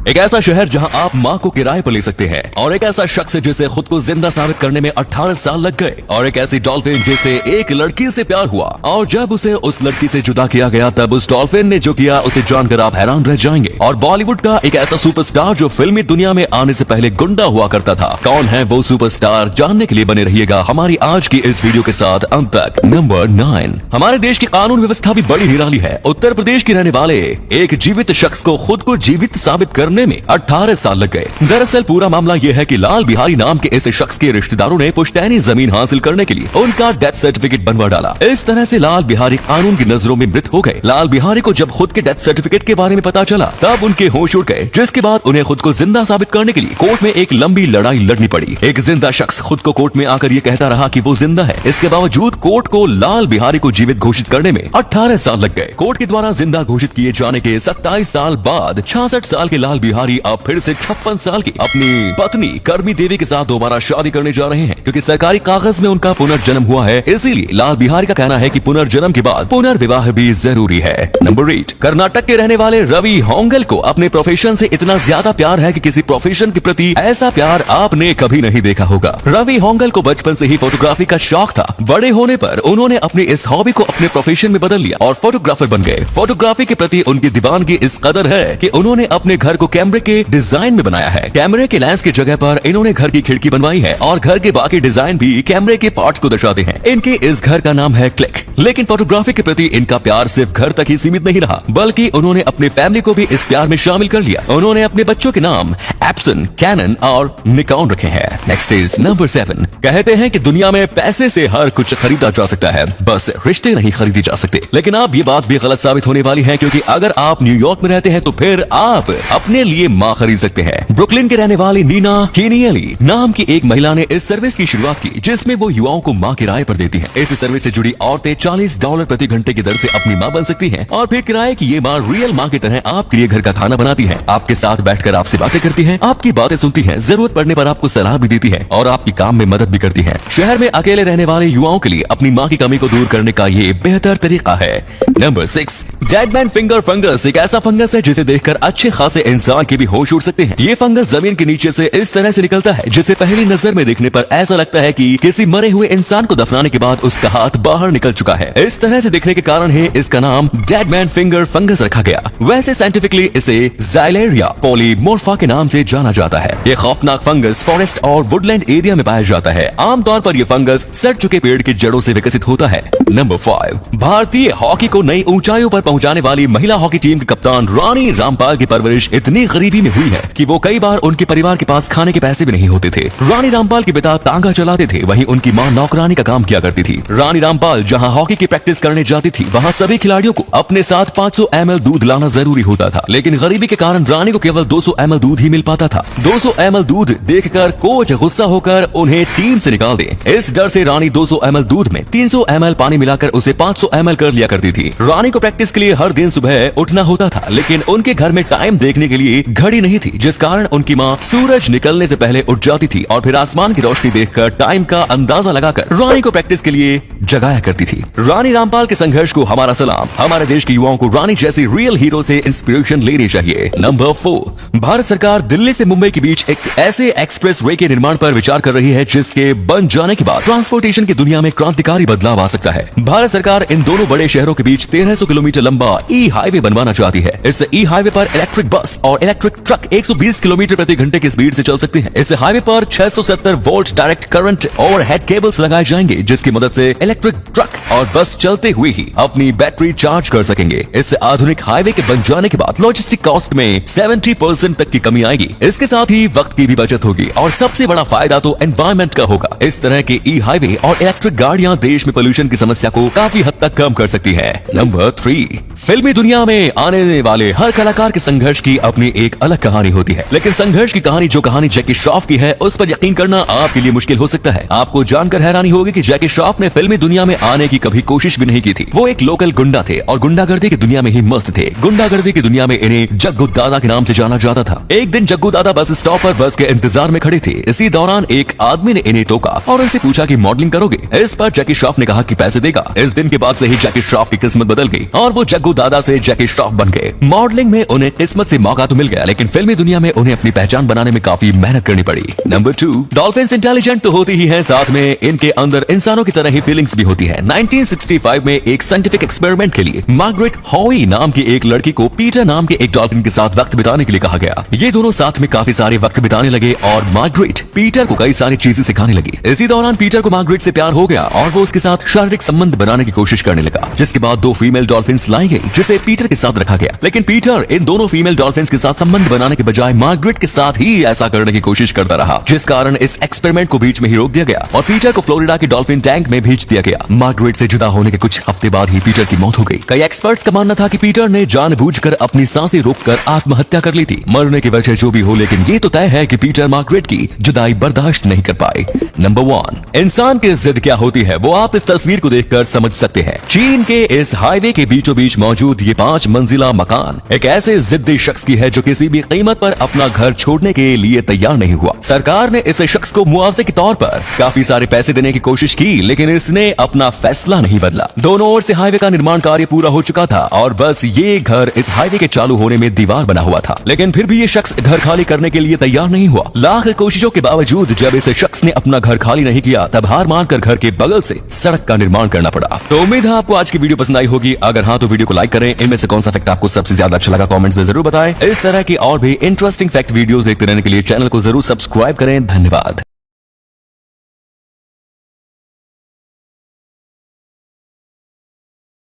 एक ऐसा शहर जहां आप माँ को किराए पर ले सकते हैं, और एक ऐसा शख्स जिसे खुद को जिंदा साबित करने में 18 साल लग गए, और एक ऐसी डॉल्फिन जिसे एक लड़की से प्यार हुआ और जब उसे उस लड़की से जुदा किया गया तब उस डॉल्फिन ने जो किया उसे जानकर आप हैरान रह जाएंगे। और बॉलीवुड का एक ऐसा सुपरस्टार जो फिल्मी दुनिया में आने से पहले गुंडा हुआ करता था, कौन है वो सुपरस्टार, जानने के लिए बने रहिएगा हमारी आज की इस वीडियो के साथ अंत तक। नंबर 9। हमारे देश की कानून व्यवस्था भी बड़ी निराली है। उत्तर प्रदेश के रहने वाले एक जीवित शख्स को खुद को जीवित साबित करने में 18 साल लग गए। दरअसल पूरा मामला यह है कि लाल बिहारी नाम के इस शख्स के रिश्तेदारों ने पुश्तैनी जमीन हासिल करने के लिए उनका डेथ सर्टिफिकेट बनवा डाला। इस तरह से लाल बिहारी कानून की नजरों में मृत हो गए। लाल बिहारी को जब खुद के डेथ सर्टिफिकेट के बारे में पता चला तब उनके होश उड़ गए, जिसके बाद उन्हें खुद को जिंदा साबित करने के लिए कोर्ट में एक लंबी लड़ाई लड़नी पड़ी। एक जिंदा शख्स खुद को कोर्ट में आकर ये कहता रहा कि वो जिंदा है। इसके बावजूद कोर्ट को लाल बिहारी को जीवित घोषित करने में 18 साल लग गए। कोर्ट के द्वारा जिंदा घोषित किए जाने के 27 साल बाद 66 साल के लाल बिहारी अब फिर से 56 साल की अपनी पत्नी कर्मी देवी के साथ दोबारा शादी करने जा रहे हैं, क्योंकि सरकारी कागज में उनका पुनर्जन्म हुआ है। इसीलिए लाल बिहारी का कहना है कि पुनर्जन्म के बाद पुनर्विवाह भी जरूरी है। नंबर 8। कर्नाटक के रहने वाले रवि होंगल को अपने प्रोफेशन से इतना ज्यादा प्यार है कि किसी प्रोफेशन के प्रति ऐसा प्यार आपने कभी नहीं देखा होगा। रवि होंगल को बचपन से ही फोटोग्राफी का शौक था। बड़े होने पर उन्होंने अपनी इस हॉबी को अपने प्रोफेशन में बदल लिया और फोटोग्राफर बन गए। फोटोग्राफी के प्रति उनकी दीवानगी इस कदर है कि उन्होंने अपने घर को कैमरे के डिजाइन में बनाया है। कैमरे के लेंस की जगह पर इन्होंने घर की खिड़की बनवाई है और घर के बाकी डिजाइन भी कैमरे के पार्ट्स को दर्शाते हैं। इनके इस घर का नाम है क्लिक। लेकिन फोटोग्राफी के प्रति इनका प्यार सिर्फ घर तक ही सीमित नहीं रहा, बल्कि उन्होंने अपने फैमिली को भी इस प्यार में शामिल कर लिया। उन्होंने अपने बच्चों के नाम एप्सन, कैनन और निकॉन रखे हैं। Next is number 7। कहते हैं कि दुनिया में पैसे से हर कुछ खरीदा जा सकता है, बस रिश्ते नहीं खरीदे जा सकते। लेकिन अब ये बात भी गलत साबित होने वाली है, क्योंकि अगर आप न्यूयॉर्क में रहते हैं तो फिर आप अपने लिए माँ खरीद सकते हैं। ब्रुकलिन के रहने वाली नीना केनियली नाम की एक महिला ने इस सर्विस की शुरुआत की, जिसमें वो युवाओं को माँ किराए पर देती हैं। इस सर्विस से जुड़ी औरतें $40 प्रति घंटे की दर से अपनी माँ बन सकती हैं और फिर किराए की ये माँ रियल माँ की तरह आपके लिए घर का खाना बनाती है, आपके साथ बैठकर आपसे बातें करती है, आपकी बातें सुनती है, जरूरत पड़ने पर आपको सलाह भी देती है और आपकी काम में मदद भी करती है। शहर में अकेले रहने वाले युवाओं के लिए अपनी माँ की कमी को दूर करने का ये बेहतर तरीका है। Number 6। Dead man finger fungus एक ऐसा फंगस है जिसे देखकर अच्छे खासे इंसान के भी होश उड़ सकते हैं। ये फंगस जमीन के नीचे से इस तरह से निकलता है जिसे पहली नजर में देखने पर ऐसा लगता है कि किसी मरे हुए इंसान को दफनाने के बाद उसका हाथ बाहर निकल चुका है। इस तरह से दिखने के कारण ही इसका नाम डेड मैन फिंगर फंगस रखा गया। वैसे साइंटिफिकली इसे ज़ाइलेरिया पॉलीमोर्फा के नाम से जाना जाता है। ये खौफनाक फंगस फॉरेस्ट और वुडलैंड एरिया में पाया जाता है। आमतौर पर यह फंगस सड़ चुके पेड़ की जड़ों से विकसित होता है। नंबर 5। भारतीय हॉकी को नई ऊंचाइयों पर पहुंचाने वाली महिला हॉकी टीम की कप्तान रानी रामपाल की परवरिश इतनी गरीबी में हुई है कि वो कई बार उनके परिवार के पास खाने के पैसे भी नहीं होते थे। रानी रामपाल के पिता तांगा चलाते थे, वहीं उनकी मां नौकरानी का काम किया करती थी। रानी रामपाल जहां हॉकी की प्रैक्टिस करने जाती थी, वहां सभी खिलाड़ियों को अपने साथ 500 ml दूध लाना जरूरी होता था। लेकिन गरीबी के कारण रानी को केवल 200 ml दूध ही मिल पाता था। 200 ml दूध देखकर कोच गुस्सा होकर उन्हें टीम से निकाल दे। इस डर से रानी 200 ml दूध में 300 ml पानी मिलाकर उसे 500 ml कर लिया करती थी। रानी को प्रैक्टिस के लिए हर दिन सुबह उठना होता था, लेकिन उनके घर में टाइम देखने के लिए घड़ी नहीं थी, जिस कारण उनकी माँ सूरज निकलने से पहले उठ जाती थी और फिर आसमान की रोशनी देखकर टाइम का अंदाजा लगाकर रानी को प्रैक्टिस के लिए जगाया करती थी। रानी रामपाल के संघर्ष को हमारा सलाम। हमारे देश के युवाओं को रानी जैसी रियल हीरो से इंस्पिरेशन लेनी चाहिए। नंबर 4। भारत सरकार दिल्ली से मुंबई के बीच एक ऐसे एक्सप्रेस वे के निर्माण पर विचार कर रही है जिसके बन जाने के बाद ट्रांसपोर्टेशन की दुनिया में क्रांतिकारी बदलाव आ सकता है। भारत सरकार इन दोनों बड़े शहरों के बीच 1300 किलोमीटर लंबा ई हाईवे बनवाना चाहती है। इस ई हाईवे पर इलेक्ट्रिक बस और इलेक्ट्रिक ट्रक 120 किलोमीटर प्रति घंटे की स्पीड से चल सकते हैं। इस हाईवे पर 670 वोल्ट डायरेक्ट करंट और हेड केबल्स लगाए जाएंगे, जिसकी मदद से इलेक्ट्रिक ट्रक और बस चलते हुए ही अपनी बैटरी चार्ज कर सकेंगे। इस आधुनिक हाईवे के बन जाने के बाद लॉजिस्टिक कॉस्ट में 70% तक की कमी आएगी। इसके साथ ही वक्त की भी बचत होगी और सबसे बड़ा फायदा तो एनवायरमेंट का होगा। इस तरह के ई हाईवे और इलेक्ट्रिक गाड़ियां देश में पोल्यूशन की समस्या को काफी हद तक कम कर सकती है। नंबर 3। फिल्मी दुनिया में आने वाले हर कलाकार के संघर्ष की अपनी एक अलग कहानी होती है, लेकिन संघर्ष की कहानी जो कहानी जैकी श्रॉफ की है उस पर यकीन करना आपके लिए मुश्किल हो सकता है। आपको जानकर हैरानी होगी कि जैकी श्रॉफ ने फिल्मी दुनिया में आने की कभी कोशिश भी नहीं की थी। वो एक लोकल गुंडा थे और गुंडागर्दी की दुनिया में ही मस्त थे। गुंडागर्दी की दुनिया में इन्हें जग्गू दादा के नाम से जाना जाता था। एक दिन जग्गू दादा बस स्टॉप पर बस के इंतजार में खड़े थे। इसी दौरान एक आदमी ने इन्हें टोका और उनसे पूछा कि मॉडलिंग करोगे। इस पर जैकी श्रॉफ ने कहा कि पैसे देगा। इस दिन के बाद से ही जैकी श्रॉफ की किस्मत बदल गई और वो जग्गू दादा से जैकी श्रॉफ बन गए। मॉडलिंग में उन्हें किस्मत से मौका तो मिल गया, लेकिन फिल्मी दुनिया में उन्हें अपनी पहचान बनाने में काफी मेहनत करनी पड़ी। नंबर 2, डॉल्फिन्स इंटेलिजेंट तो होती ही हैं, साथ में इनके अंदर इंसानों की तरह ही फीलिंग्स भी होती है। 1965 में एक साइंटिफिक एक्सपेरिमेंट के लिए मार्गरेट हॉवी नाम की एक लड़की को पीटर नाम के एक डॉल्फिन के साथ वक्त बिताने के लिए कहा गया। ये दोनों साथ में काफी सारे वक्त बिताने लगे और मार्गरेट पीटर को कई सारी चीजें सिखाने लगी। इसी दौरान पीटर को मार्गरेट से प्यार हो गया और वो उसके साथ शारीरिक संबंध बनाने की कोशिश करने लगा, जिसके बाद 2 फीमेल डॉल्फिन्स लाई गई जिसे पीटर के साथ रखा गया। लेकिन पीटर इन दोनों फीमेल डॉल्फिन्स के साथ संबंध बनाने के बजाय मार्गरेट के साथ ही ऐसा करने की कोशिश करता रहा, जिस कारण इस एक्सपेरिमेंट को बीच में ही रोक दिया गया और पीटर को फ्लोरिडा के डॉल्फिन टैंक में भेज दिया गया। मार्गरेट से जुदा होने के कुछ हफ्ते बाद ही पीटर की मौत हो गई। कई एक्सपर्ट्स का मानना था कि पीटर ने जानबूझकर अपनी सांसें रोककर आत्महत्या कर ली थी। मरने की वजह जो भी हो, लेकिन ये तो तय है कि पीटर मार्गरेट की जुदाई बर्दाश्त नहीं कर पाए। नंबर 1, इंसान की जिद क्या होती है वो आप इस तस्वीर को देखकर समझ सकते हैं। चीन के इस हाईवे के बीचों बीच मौजूद ये 5 मंजिला मकान एक ऐसे जिद्दी शख्स की है जो किसी भी कीमत पर अपना घर छोड़ने के लिए तैयार नहीं हुआ। सरकार ने इस शख्स को मुआवजे के तौर पर काफी सारे पैसे देने की कोशिश की, लेकिन इसने अपना फैसला नहीं बदला। दोनों ओर से हाईवे का निर्माण कार्य पूरा हो चुका था और बस ये घर इस हाईवे के चालू होने में दीवार बना हुआ था, लेकिन फिर भी ये शख्स घर खाली करने के लिए तैयार नहीं हुआ। लाख कोशिशों के बावजूद जब इस शख्स ने अपना घर खाली नहीं किया, तब हार मानकर घर के बगल से सड़क का निर्माण करना पड़ा। तो उम्मीद है आपको आज की वीडियो पसंद आई होगी। अगर हाँ तो वीडियो को लाइक करें। इनमें से कौन सा फैक्ट आपको सबसे ज्यादा अच्छा लगा कमेंट्स में जरूर बताएं। इस तरह की और भी इंटरेस्टिंग फैक्ट वीडियोस देखते रहने के लिए चैनल को जरूर सब्सक्राइब करें। धन्यवाद।